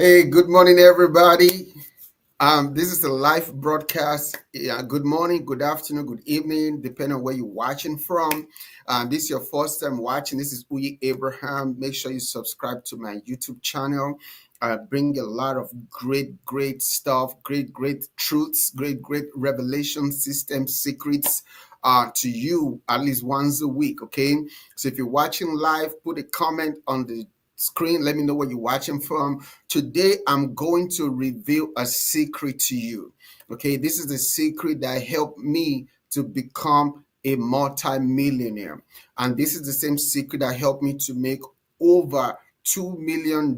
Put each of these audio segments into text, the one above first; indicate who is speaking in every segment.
Speaker 1: Hey, good morning, everybody. This is the live broadcast. Yeah, good morning, good afternoon, good evening, depending on where you're watching from. This is your first time watching. This is Uyi Abraham. Make sure you subscribe to my YouTube channel. I bring a lot of great stuff, great truths, great revelation system secrets to you at least once a week. Okay, so if you're watching live, put a comment on the screen. Let me know where you're watching from. Today, I'm going to reveal a secret to you. Okay, this is the secret that helped me to become a multi-millionaire. And this is the same secret that helped me to make over $2 million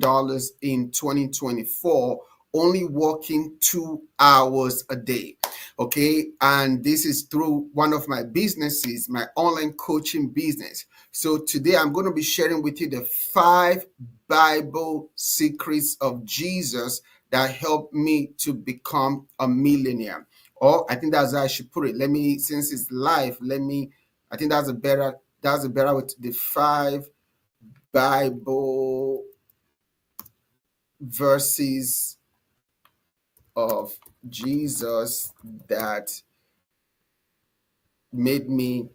Speaker 1: in 2024, only working 2 hours a day. Okay, and this is through one of my businesses, my online coaching business. So today I'm going to be sharing with you the 5 Bible secrets of Jesus that helped me to become a millionaire. Or I think that's how I should put it. Since it's live, I think that's a better way. The 5 Bible verses of Jesus that made me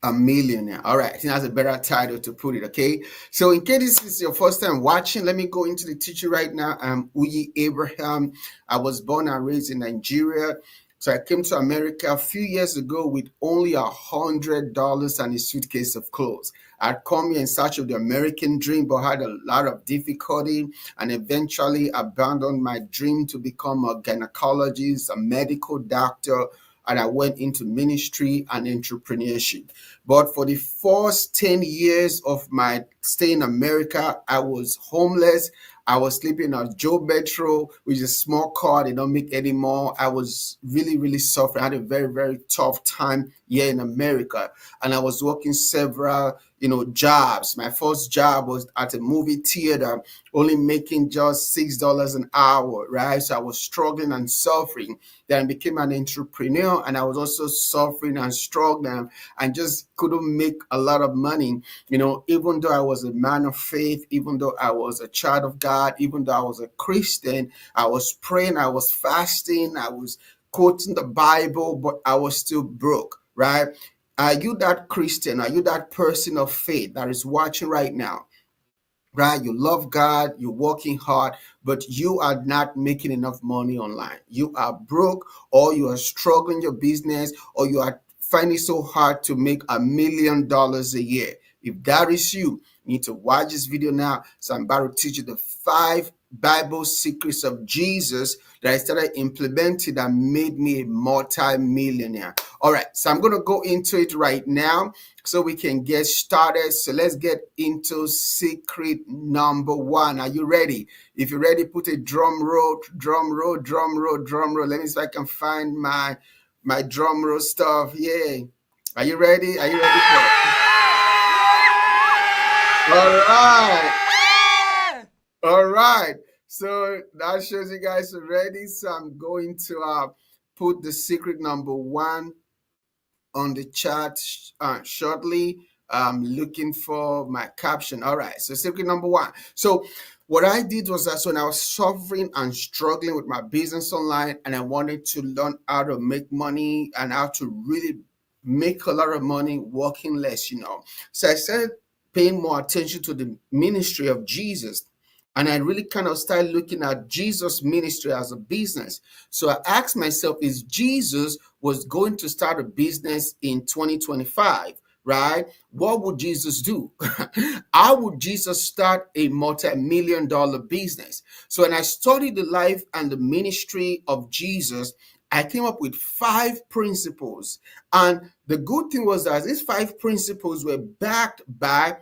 Speaker 1: a millionaire. All right, I think that's a better title to put it. Okay, so in case this is your first time watching, let me go into the teaching right now. I'm Uyi Abraham. I was born and raised in Nigeria. So I came to America a few years ago with only $100 and a suitcase of clothes. I'd come here in search of the American dream, but had a lot of difficulty and eventually abandoned my dream to become a gynecologist, a medical doctor, and I went into ministry and entrepreneurship. But for the first 10 years of my stay in America, I was homeless. I was sleeping at Joe Metro, which is a small car they don't make anymore. I was really suffering. I had a very tough time here in America. And I was working several, jobs. My first job was at a movie theater, only making just $6 an hour, right? So I was struggling and suffering. Then I became an entrepreneur, and I was also suffering and struggling and just couldn't make a lot of money. Even though I was a man of faith, even though I was a child of God, even though I was a Christian, I was praying, I was fasting, I was quoting the Bible, but I was still broke, right? Are you that Christian? Are you that person of faith that is watching right now? Right? You love God, you're working hard, but you are not making enough money online. You are broke, or you are struggling your business, or you are finding it so hard to make $1 million a year. If that is you, you need to watch this video now. So I'm about to teach you the 5 Bible secrets of Jesus that I started implementing that made me a multi-millionaire. All right, so I'm going to go into it right now so we can get started. So let's get into secret number 1. Are you ready? If you're ready, put a drum roll. Let me see if I can find my drum roll stuff. Yeah. Are you ready? Are you ready for it? All right. So that shows you guys are ready. So I'm going to put the secret number 1 on the chat shortly. I'm looking for my caption. All right, so secret number 1. So what I did was that when I was suffering and struggling with my business online, and I wanted to learn how to make money and how to really make a lot of money working less, So I started paying more attention to the ministry of Jesus. And I really kind of started looking at Jesus' ministry as a business. So I asked myself, is Jesus was going to start a business in 2025, right? What would Jesus do? How would Jesus start a multi-million-dollar business? So when I studied the life and the ministry of Jesus, I came up with 5 principles. And the good thing was that these 5 principles were backed by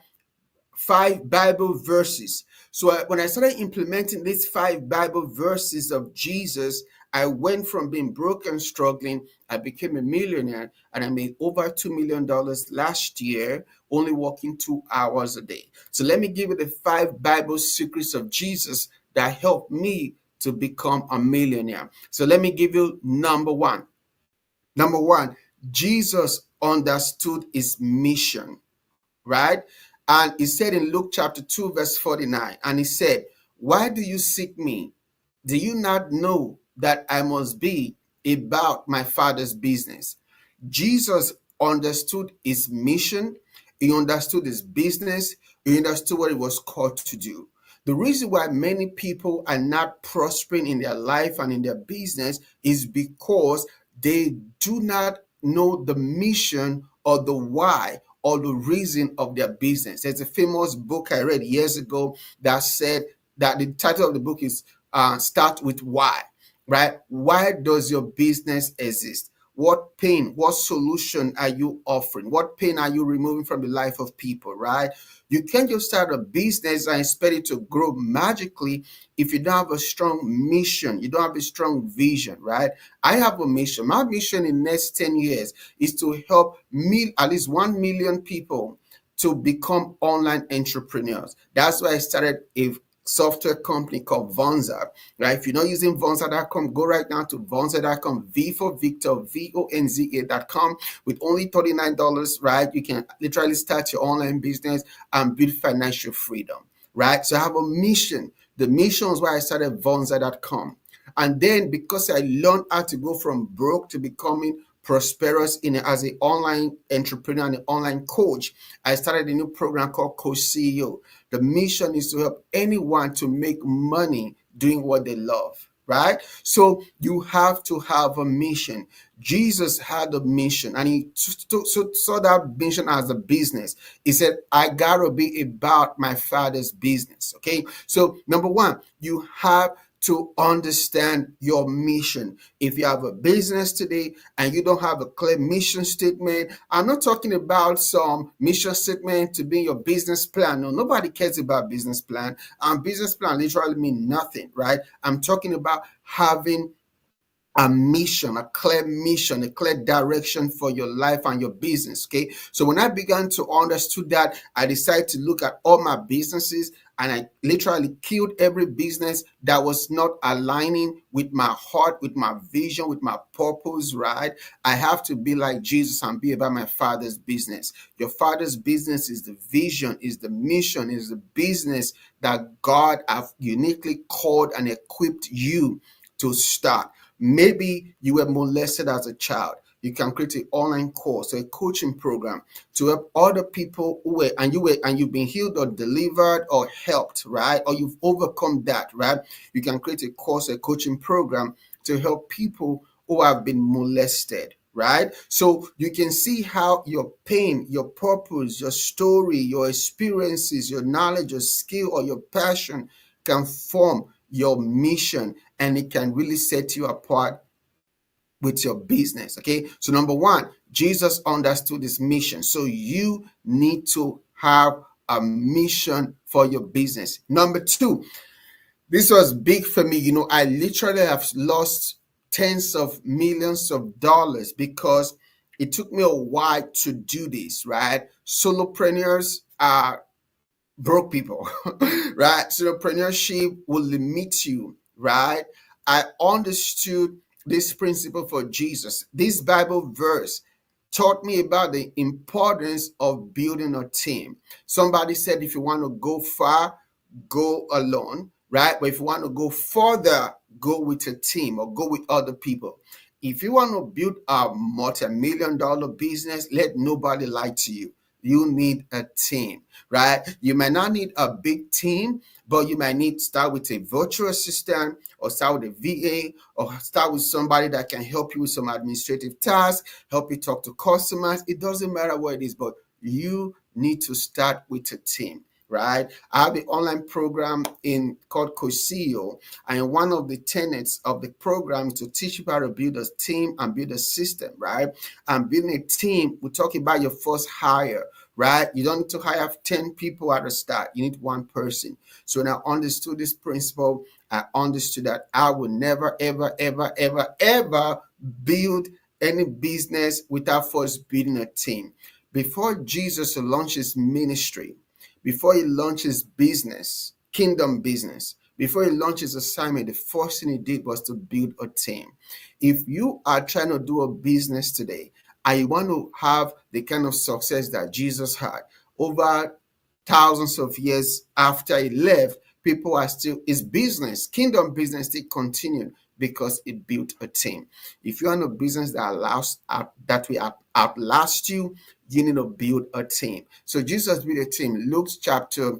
Speaker 1: 5 Bible verses. So when I started implementing these 5 Bible verses of Jesus, I went from being broke and struggling. I became a millionaire, and I made over $2 million last year, only working 2 hours a day. So let me give you the 5 Bible secrets of Jesus that helped me to become a millionaire. So let me give you number 1. Number 1, Jesus understood his mission, right? And he said in Luke chapter 2, verse 49, and he said, Why do you seek me? Do you not know that I must be about my Father's business? Jesus understood his mission, he understood his business, he understood what he was called to do. The reason why many people are not prospering in their life and in their business is because they do not know the mission or the why or the reason of their business. There's a famous book I read years ago that said that the title of the book is Start with Why, right? Why does your business exist? What pain, what solution are you offering? What pain are you removing from the life of people, right? You can't just start a business and expect it to grow magically if you don't have a strong mission, you don't have a strong vision, right? I have a mission. My mission in the next 10 years is to help at least 1 million people to become online entrepreneurs. That's why I started a software company called Vonza, right? If you're not using Vonza.com, go right now to Vonza.com, V for Victor, VONZA.com. With only $39, right? You can literally start your online business and build financial freedom, right? So I have a mission. The mission is why I started Vonza.com. And then because I learned how to go from broke to becoming prosperous as an online entrepreneur and an online coach, I started a new program called Coach CEO. The mission is to help anyone to make money doing what they love, right? So you have to have a mission. Jesus had a mission and he saw that mission as a business. He said, I gotta be about my Father's business. Okay. So number one, you have to understand your mission. If you have a business today and you don't have a clear mission statement, I'm not talking about some mission statement to be your business plan. No, nobody cares about business plan. Business plan literally mean nothing, right? I'm talking about having a mission, a clear direction for your life and your business. Okay. So when I began to understand that, I decided to look at all my businesses and I literally killed every business that was not aligning with my heart, with my vision, with my purpose, right? I have to be like Jesus and be about my Father's business. Your Father's business is the vision, is the mission, is the business that God have uniquely called and equipped you to start. Maybe you were molested as a child. You can create an online course or a coaching program to help other people and you've been healed or delivered or helped, right? Or you've overcome that, right? You can create a course, a coaching program to help people who have been molested, right? So you can see how your pain, your purpose, your story, your experiences, your knowledge, your skill, or your passion can form your mission and it can really set you apart with your business. Okay. So number one, Jesus understood his mission. So you need to have a mission for your business. Number two, this was big for me. I literally have lost tens of millions of dollars because it took me a while to do this, right? Solopreneurs are broke people, right? So entrepreneurship will limit you, right? I understood this principle for Jesus. This Bible verse taught me about the importance of building a team. Somebody said, if you want to go far, go alone, right? But if you want to go further, go with a team or go with other people. If you want to build a multi-million dollar business, let nobody lie to you. You need a team, right? You might not need a big team, but you might need to start with a virtual assistant or start with a VA or start with somebody that can help you with some administrative tasks, help you talk to customers. It doesn't matter what it is, but you need to start with a team, right? I have an online program called Coach CEO, and one of the tenets of the program is to teach you how to build a team and build a system, right? And building a team, we're talking about your first hire, right? You don't need to hire 10 people at the start. You need one person. So when I understood this principle, I understood that I would never, ever, ever, ever, ever build any business without first building a team. Before Jesus launched his ministry, before he launches business, kingdom business, before he launches assignment, the first thing he did was to build a team. If you are trying to do a business today and you want to have the kind of success that Jesus had over thousands of years after he left, People are still, it's business, kingdom business still continue because it built a team. If you're in a business that allows that will outlast you, you need to build a team. So Jesus built a team. Luke chapter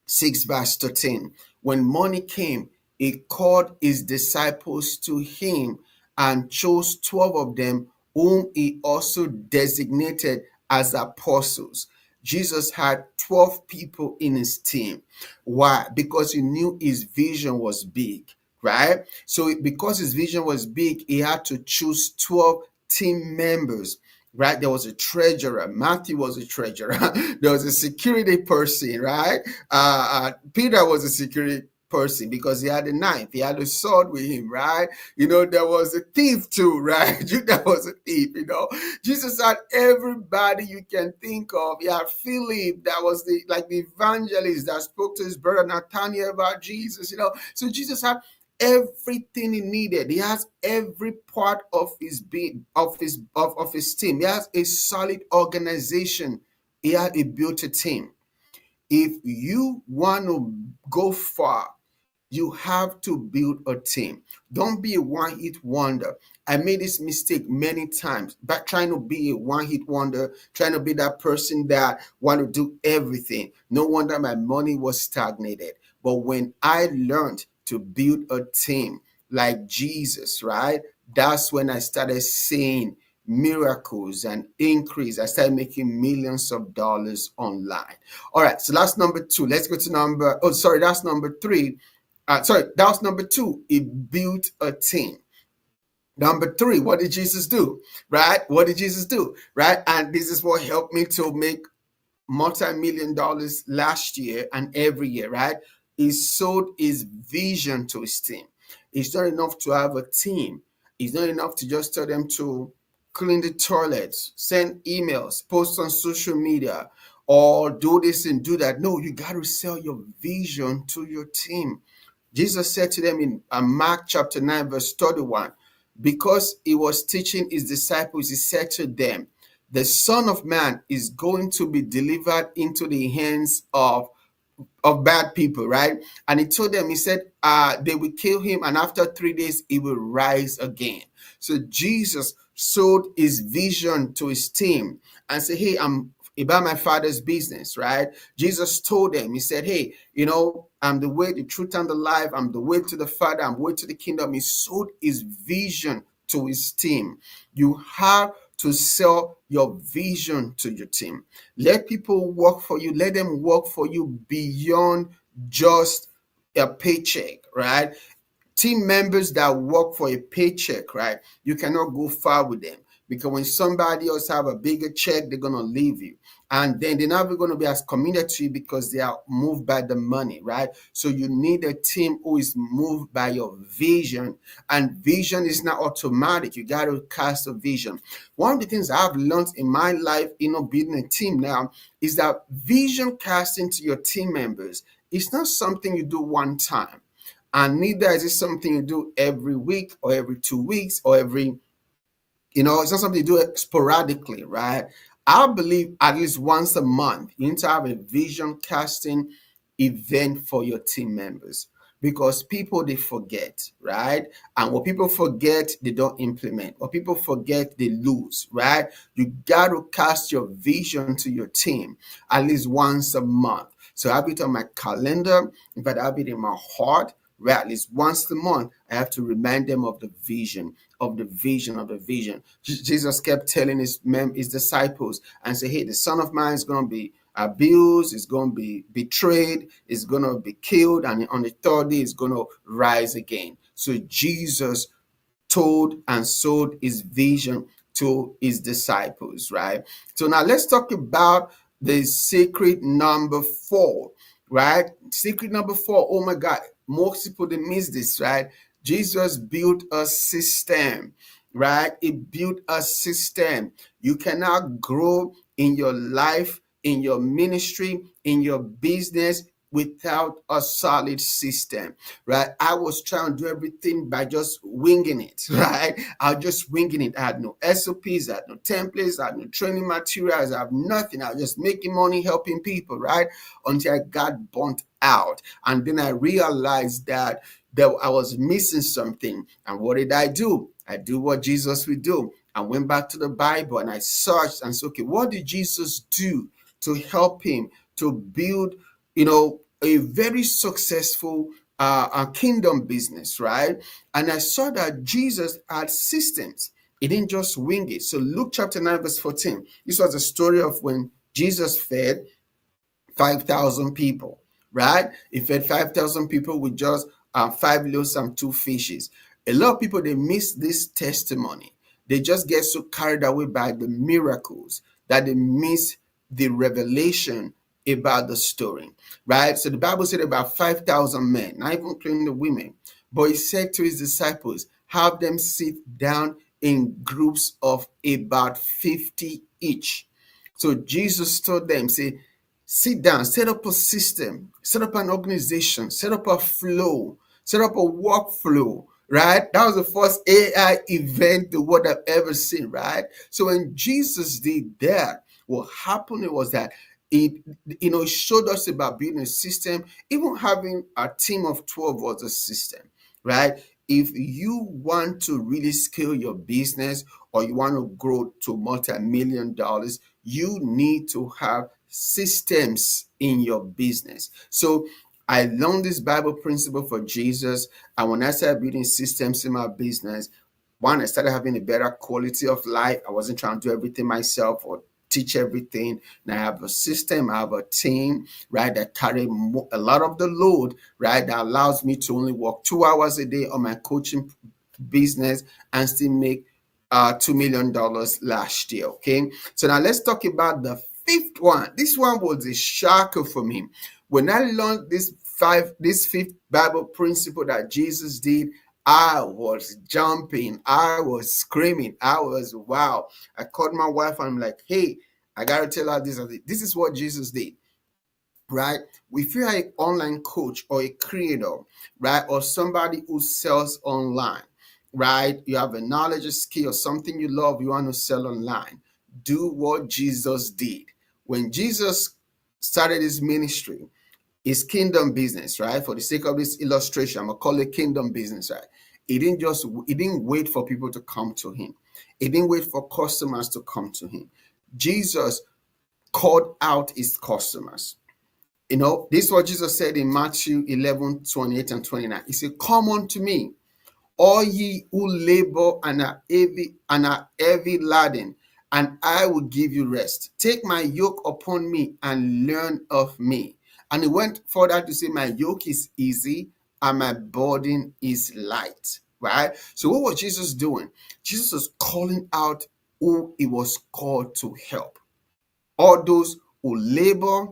Speaker 1: 6 verse 13. When money came, he called his disciples to him and chose 12 of them, whom he also designated as apostles. Jesus had 12 people in his team. Why? Because he knew his vision was big, right? So because his vision was big, he had to choose 12 team members, right? There was a treasurer. Matthew was a treasurer. There was a security person, right? Peter was a security person because he had a knife, he had a sword with him, right? There was a thief too, right? Judas was a thief. Jesus had everybody you can think of. He had Philip, that was the evangelist that spoke to his brother Nathaniel about Jesus. So Jesus had everything he needed. He has every part of his being, of his team. He has a solid organization. He built a team. If you want to go far, you have to build a team. Don't be a one-hit wonder. I made this mistake many times, but trying to be a one-hit wonder, trying to be that person that want to do everything. No wonder my money was stagnated. But when I learned to build a team like Jesus, right? That's when I started seeing miracles and increase. I started making millions of dollars online. All right, so that's number two. Let's go to that's number three. That was number two. He built a team. Number three, what did Jesus do? Right? What did Jesus do? Right? And this is what helped me to make multi-million dollars last year and every year, right? He sold his vision to his team. It's not enough to have a team. It's not enough to just tell them to clean the toilets, send emails, post on social media, or do this and do that. No, you got to sell your vision to your team. Jesus said to them in Mark chapter 9, verse 31, because he was teaching his disciples, he said to them, the Son of Man is going to be delivered into the hands of bad people, right? And he told them, he said, they will kill him, and after 3 days, he will rise again. So Jesus sold his vision to his team and said, hey, I'm about my father's business, right? Jesus told them, he said, hey, I'm the way, the truth, and the life. I'm the way to the Father. I'm the way to the kingdom. He sold his vision to his team. You have to sell your vision to your team. Let people work for you. Let them work for you beyond just a paycheck, right? Team members that work for a paycheck, right? You cannot go far with them because when somebody else have a bigger check, they're going to leave you. And then they're never going to be as committed to you because they are moved by the money, right? So you need a team who is moved by your vision. And vision is not automatic. You got to cast a vision. One of the things I've learned in my life, building a team now, is that vision casting to your team members is not something you do one time. And neither is it something you do every week or every 2 weeks or it's not something you do sporadically, right? I believe at least once a month, you need to have a vision casting event for your team members because people, they forget, right? And what people forget, they don't implement. What people forget, they lose, right? You got to cast your vision to your team at least once a month. So I have it on my calendar, in fact, I have it in my heart. Right, at least once a month, I have to remind them of the vision, of the vision, of the vision. Jesus kept telling his disciples and say, hey, the Son of Man is going to be abused, is going to be betrayed, is going to be killed, and on the third day is going to rise again. So Jesus told and sold his vision to his disciples, right? So now let's talk about the secret number 4, right? Secret number 4, oh my God, most people, they miss this, right? Jesus built a system, right? He built a system. You cannot grow in your life, in your ministry, in your business without a solid system, right? I was trying to do everything by just winging it, right? I was just winging it. I had no SOPs, I had no templates, I had no training materials, I have nothing. I was just making money, helping people, right? Until I got burnt out. And then I realized that I was missing something. And what did I do? I do what Jesus would do. I went back to the Bible and I searched and said, okay, what did Jesus do to help him to build, a very successful kingdom business, right? And I saw that Jesus had systems. He didn't just wing it. So Luke chapter 9, verse 14. This was a story of when Jesus fed 5,000 people, right? He fed 5,000 people with just 5 loaves and 2 fishes. A lot of people, they miss this testimony. They just get so carried away by the miracles that they miss the revelation about the story, right? So the Bible said about 5,000 men, not even including the women. But he said to his disciples, have them sit down in groups of about 50 each. So Jesus told them, say, sit down, set up a system, set up an organization, set up a flow, set up a workflow, right? That was the first AI event the world have ever seen, right? So when Jesus did that, what happened was that it showed us about building a system. Even having a team of 12 was a system, right? If you want to really scale your business or you want to grow to multi-million dollars, you need to have systems in your business. So I learned this Bible principle for Jesus. And when I started building systems in my business, one, I started having a better quality of life. I wasn't trying to do everything myself or teach everything. And I have a system, I have a team, right, that carry a lot of the load, right, that allows me to only work 2 hours a day on my coaching business and still make $2 million last year. Okay, so now let's talk about the fifth one. This one was a shocker for me. When I learned this fifth Bible principle that Jesus did, I was jumping, I was screaming, I was wow. I called my wife and I'm like, hey, I gotta tell her this. This is what Jesus did, right? If you're an online coach or a creator, right, or somebody who sells online, right, you have a knowledge, a skill, something you love, you want to sell online, do what Jesus did. When Jesus started his ministry, his kingdom business, right? For the sake of this illustration, I'm gonna call it kingdom business, right? He didn't wait for people to come to him. He didn't wait for customers to come to him. Jesus called out his customers. This is what Jesus said in Matthew 11:28 and 29. He said, come unto me, all ye who labor and are heavy laden, and I will give you rest. Take my yoke upon me and learn of me. And he went further to say, my yoke is easy and my burden is light. Right? So what was Jesus doing? Jesus was calling out who he was called to help. All those who labor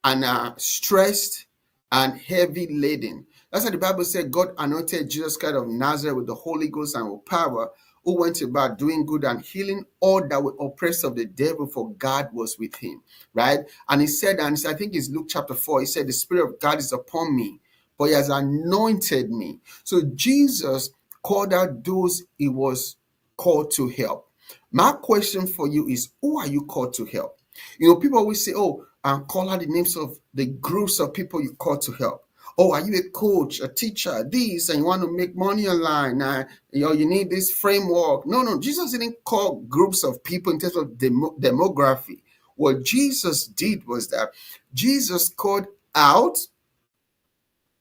Speaker 1: and are stressed and heavy laden. That's why the Bible said God anointed Jesus Christ of Nazareth with the Holy Ghost and with power, who went about doing good and healing all that were oppressed of the devil, for God was with him, right? And he said, and I think it's Luke chapter 4, he said, the Spirit of God is upon me, for he has anointed me. So Jesus called out those he was called to help. My question for you is, who are you called to help? People always say, oh, call out the names of the groups of people you call to help. Oh, are you a coach, a teacher, this, and you want to make money online? You need this framework. No, Jesus didn't call groups of people in terms of demography. What Jesus did was that Jesus called out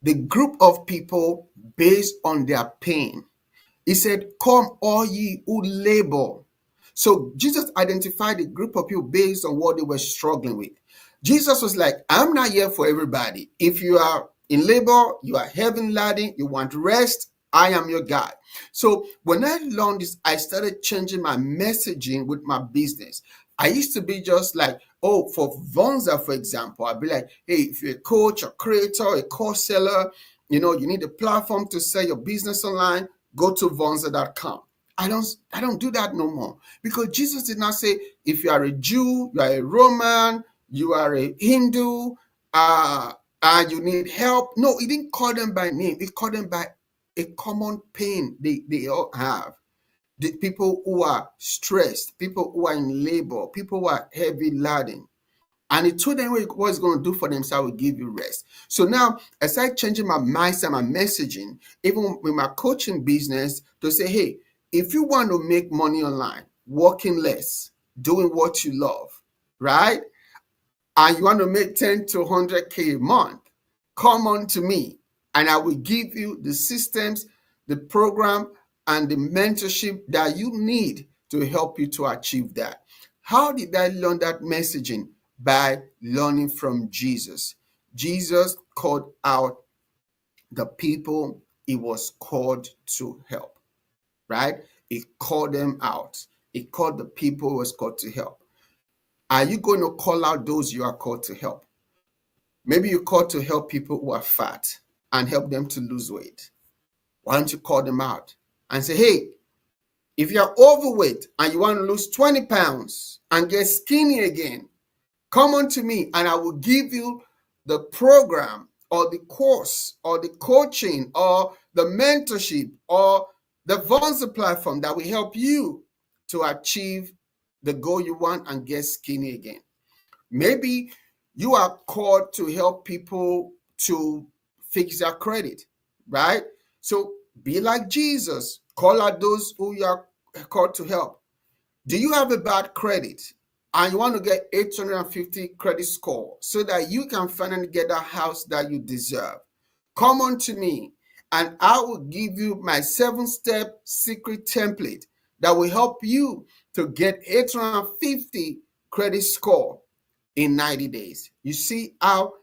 Speaker 1: the group of people based on their pain. He said, come all ye who labor. So Jesus identified a group of people based on what they were struggling with. Jesus was like, I'm not here for everybody. If you are in labor, you are heavy laden, you want rest, I am your guy. So when I learned this, I started changing my messaging with my business. I used to be just like, oh, for Vonza, for example, I'd be like, hey, if you're a coach, a creator, a course seller, you need a platform to sell your business online, go to Vonza.com. I don't do that no more, because Jesus did not say if you are a Jew, you are a Roman, you are a Hindu, and you need help. No, he didn't call them by name. He called them by a common pain they all have. The people who are stressed, people who are in labor, people who are heavy laden. And he told them what he's going to do for them, so I will give you rest. So now I started changing my mindset, my messaging, even with my coaching business, to say, hey, if you want to make money online, working less, doing what you love, right? And you want to make 10 to 100K a month, come on to me and I will give you the systems, the program, and the mentorship that you need to help you to achieve that. How did I learn that messaging? By learning from Jesus. Jesus called out the people he was called to help, right? He called them out. He called the people he was called to help. Are you going to call out those you are called to help? Maybe you're called to help people who are fat and help them to lose weight. Why don't you call them out and say, hey, if you're overweight and you want to lose 20 pounds and get skinny again, come on to me and I will give you the program or the course or the coaching or the mentorship or the Vonza platform that will help you to achieve the goal you want and get skinny again. Maybe you are called to help people to fix their credit, right? So be like Jesus. Call out those who you are called to help. Do you have a bad credit and you want to get 850 credit score so that you can finally get a house that you deserve? Come on to me and I will give you my 7-step secret template that will help you to get 850 credit score in 90 days. You see how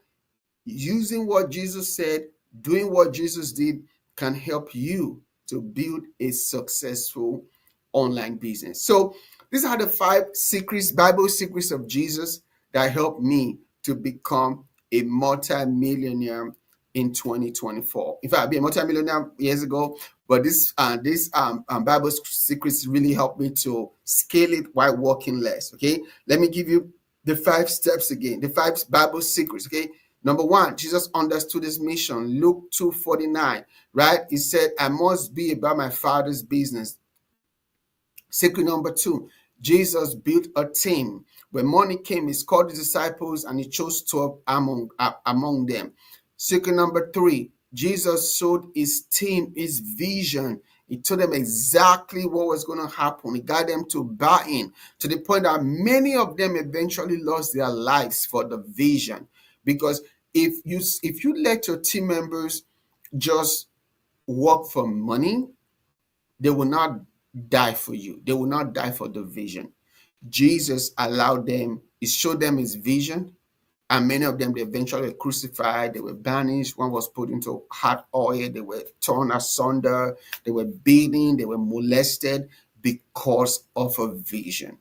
Speaker 1: using what Jesus said, doing what Jesus did can help you to build a successful online business. So these are the 5 secrets, Bible secrets of Jesus that helped me to become a multi-millionaire in 2024. In fact, I've been a multi-millionaire years ago, but this Bible secrets really helped me to scale it while working less. Okay, let me give you the 5 steps again, the 5 Bible secrets. Okay, number 1, Jesus understood his mission. Luke 2:49, right? He said, I must be about my Father's business. Secret number 2, Jesus built a team. When morning came, he called his disciples and he chose 12 among them. Secret number 3, Jesus showed his team his vision. He told them exactly what was going to happen. He got them to buy in to the point that many of them eventually lost their lives for the vision. Because if you let your team members just work for money, they will not die for you. They will not die for the vision. Jesus allowed them, he showed them his vision, and many of them, they eventually were crucified, they were banished, one was put into hot oil, they were torn asunder, they were beaten, they were molested because of a vision.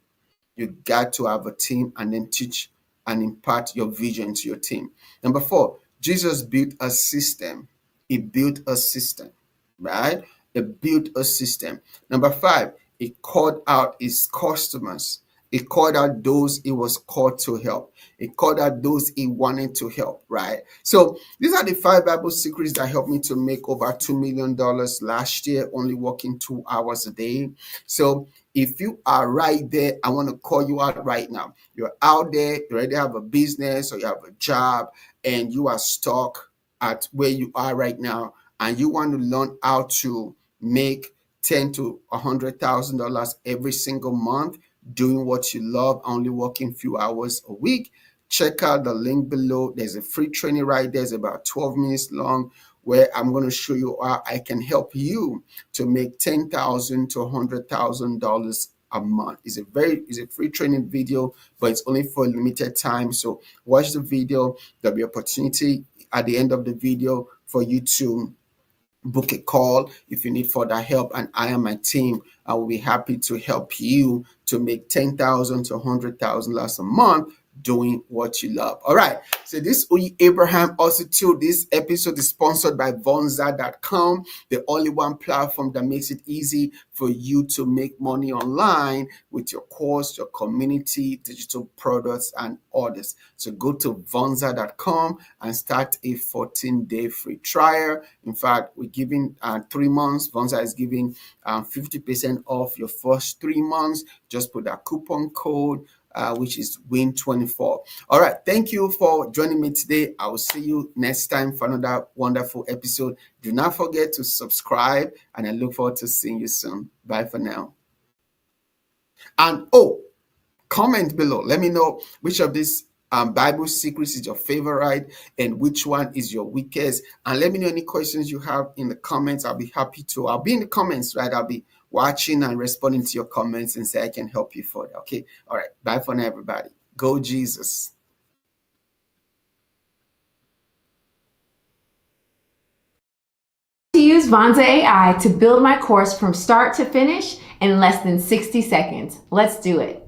Speaker 1: You got to have a team and then teach and impart your vision to your team. Number 4, Jesus built a system. He built a system, right? He built a system. Number 5, he called out his customers. He called out those he was called to help. He called out those he wanted to help, right? So these are the 5 Bible secrets that helped me to make over $2 million last year, only working 2 hours a day. So if you are right there, I want to call you out right now. You're out there, you already have a business or you have a job and you are stuck at where you are right now and you want to learn how to make $10,000 to $100,000 every single month doing what you love, only working few hours a week. Check out the link below. There's a free training right there. It's about 12 minutes long where I'm going to show you how I can help you to make $10,000 to $100,000 a month. It's a free training video, but it's only for a limited time. So watch the video. There'll be opportunity at the end of the video for you to book a call if you need further help, and I and my team, I will be happy to help you to make $10,000 to $100,000 a month doing what you love. All right. So this Uyi Abraham also too. This episode is sponsored by Vonza.com, the only one platform that makes it easy for you to make money online with your course, your community, digital products, and orders. So go to Vonza.com and start a 14-day free trial. In fact, we're giving 3 months. Vonza is giving 50% off your first 3 months. Just put that coupon code, which is WIN24. All right. Thank you for joining me today. I will see you next time for another wonderful episode. Do not forget to subscribe, and I look forward to seeing you soon. Bye for now. And comment below. Let me know which of these Bible secrets is your favorite and which one is your weakest. And let me know any questions you have in the comments. I'll be happy to. I'll be in the comments, right? I'll be watching and responding to your comments and say I can help you further. Okay. All right. Bye for now, everybody. Go Jesus.
Speaker 2: To use Vonza AI to build my course from start to finish in less than 60 seconds. Let's do it.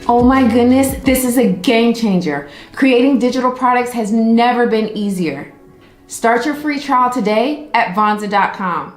Speaker 2: Oh my goodness, this is a game changer. Creating digital products has never been easier. Start your free trial today at Vonza.com.